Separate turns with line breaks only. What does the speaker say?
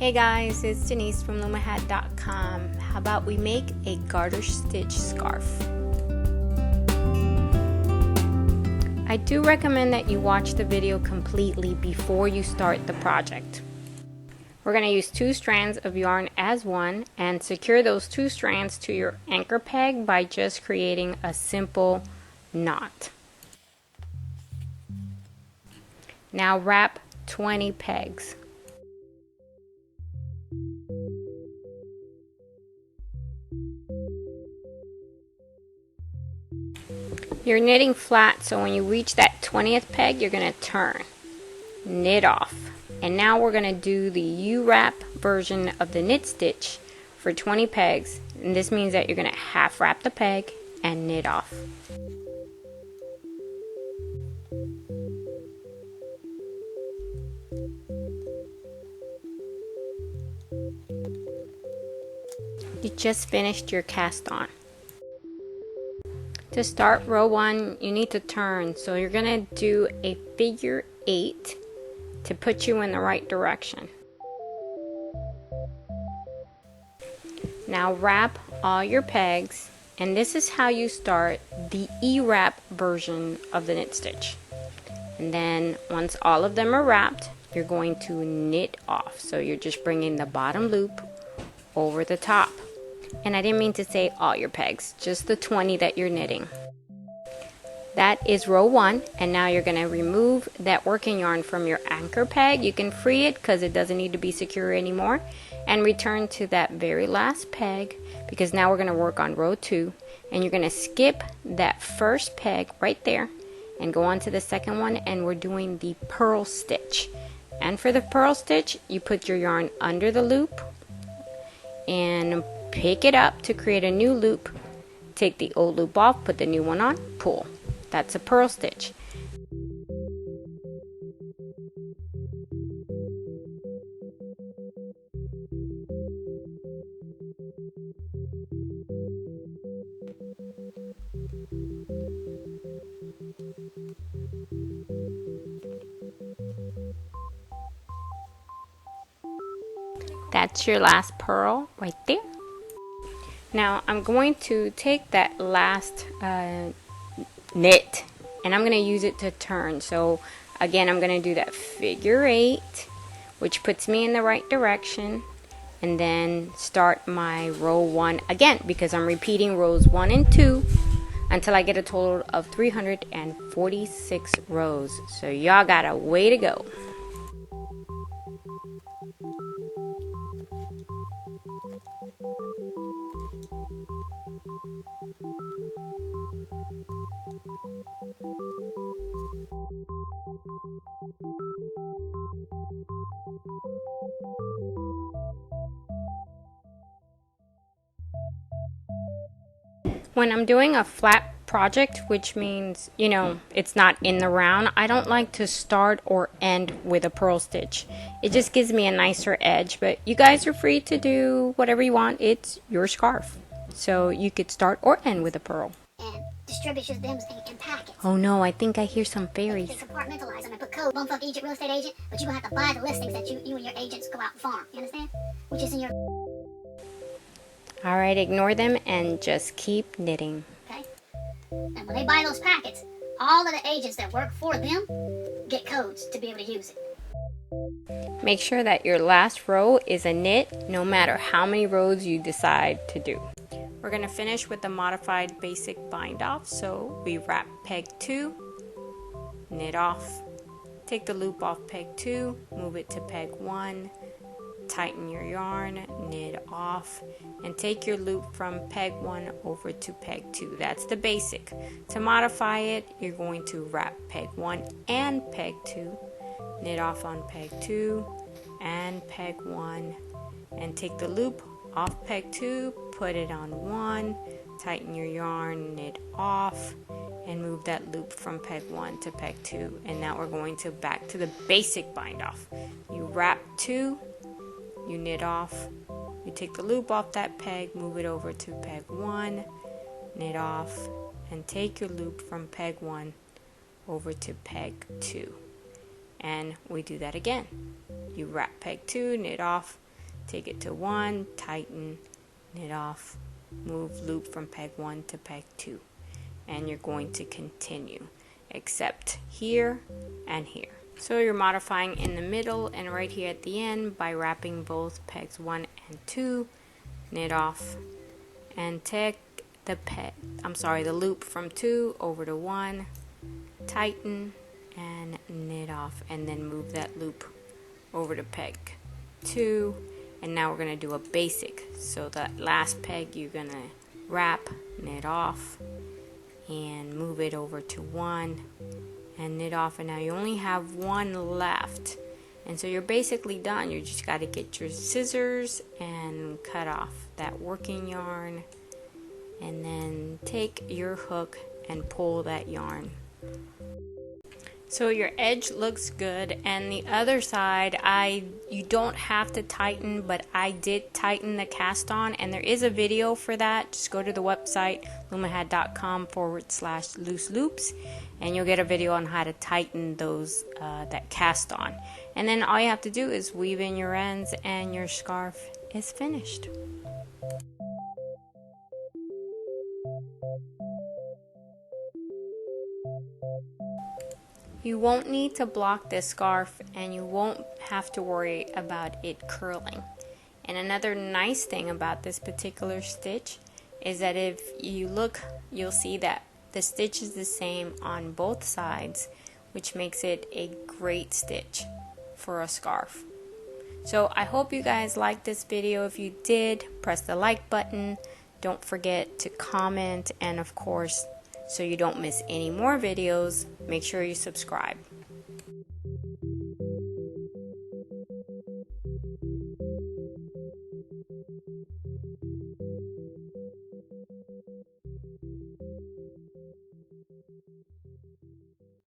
Hey guys, it's Denise from LoomaHat.com. How about we make a garter stitch scarf? I do recommend that you watch the video completely before you start the project. We're going to use 2 strands of yarn as one and secure those 2 strands to your anchor peg by just creating a simple knot. Now wrap 20 pegs. You're knitting flat, so when you reach that 20th peg, you're going to turn, knit off. And now we're going to do the Uwrap version of the knit stitch for 20 pegs. And this means that you're going to half wrap the peg and knit off. You just finished your cast on. To start row 1, you need to turn, so you're going to do a figure 8 to put you in the right direction. Now wrap all your pegs, and this is how you start the eWrap version of the knit stitch. And then once all of them are wrapped, you're going to knit off. So you're just bringing the bottom loop over the top. And I didn't mean to say all your pegs, just the 20 that you're knitting. That is row 1, and now you're going to remove that working yarn from your anchor peg. You can free it because it doesn't need to be secure anymore, and return to that very last peg, because now we're going to work on row 2, and you're going to skip that first peg right there and go on to the second one, and we're doing the purl stitch. And for the purl stitch, you put your yarn under the loop and pick it up to create a new loop. Take the old loop off, put the new one on, pull. That's a purl stitch. That's your last purl right there. Now I'm going to take that last knit and I'm going to use it to turn. So again, I'm going to do that figure 8, which puts me in the right direction, and then start my row 1 again, because I'm repeating rows 1 and 2 until I get a total of 346 rows. So y'all got a way to go. When I'm doing a flat project, which means, you know, it's not in the round, I don't like to start or end with a purl stitch. It just gives me a nicer edge, but you guys are free to do whatever you want. It's your scarf. So you could start or end with a purl.
And distribute them in packets.
Oh no, I think I hear some fairies.
You can compartmentalize them and put code bumfuck Egypt real estate agent, but you're going to have to buy the listings that you and your agents go out and farm. You understand? Which is in your...
Alright, ignore them and just keep knitting.
Okay? And when they buy those packets, all of the agents that work for them get codes to be able to use it.
Make sure that your last row is a knit, no matter how many rows you decide to do. We're going to finish with the modified basic bind off. So we wrap peg 2, knit off, take the loop off peg 2, move it to peg 1, tighten your yarn, knit off, and take your loop from peg 1 over to peg 2. That's the basic. To modify it, you're going to wrap peg 1 and peg 2, knit off on peg 2 and peg 1, and take the loop off peg 2, put it on 1, tighten your yarn, knit off, and move that loop from peg 1 to peg 2. And now we're going to back to the basic bind off. You wrap 2, you knit off, you take the loop off that peg, move it over to peg 1, knit off, and take your loop from peg 1 over to peg 2. And we do that again. You wrap peg 2, knit off, take it to 1, tighten, knit off, move loop from peg 1 to peg 2, and you're going to continue except here and here. So you're modifying in the middle and right here at the end by wrapping both pegs 1 and 2, knit off, and take the loop from 2 over to 1, tighten and knit off, and then move that loop over to peg 2. And now we're going to do a basic. So that last peg you're going to wrap, knit off, and move it over to 1 and knit off, and now you only have 1 left. And so you're basically done. You just got to get your scissors and cut off that working yarn, and then take your hook and pull that yarn. So your edge looks good, and the other side, you don't have to tighten, but I did tighten the cast on, and there is a video for that. Just go to the website LoomaHat.com/loose loops, and you'll get a video on how to tighten those that cast on. And then all you have to do is weave in your ends, and your scarf is finished. You won't need to block this scarf, and you won't have to worry about it curling. And another nice thing about this particular stitch is that if you look, you'll see that the stitch is the same on both sides, which makes it a great stitch for a scarf. So I hope you guys liked this video. If you did, press the like button. Don't forget to comment, and of course, so you don't miss any more videos, make sure you subscribe.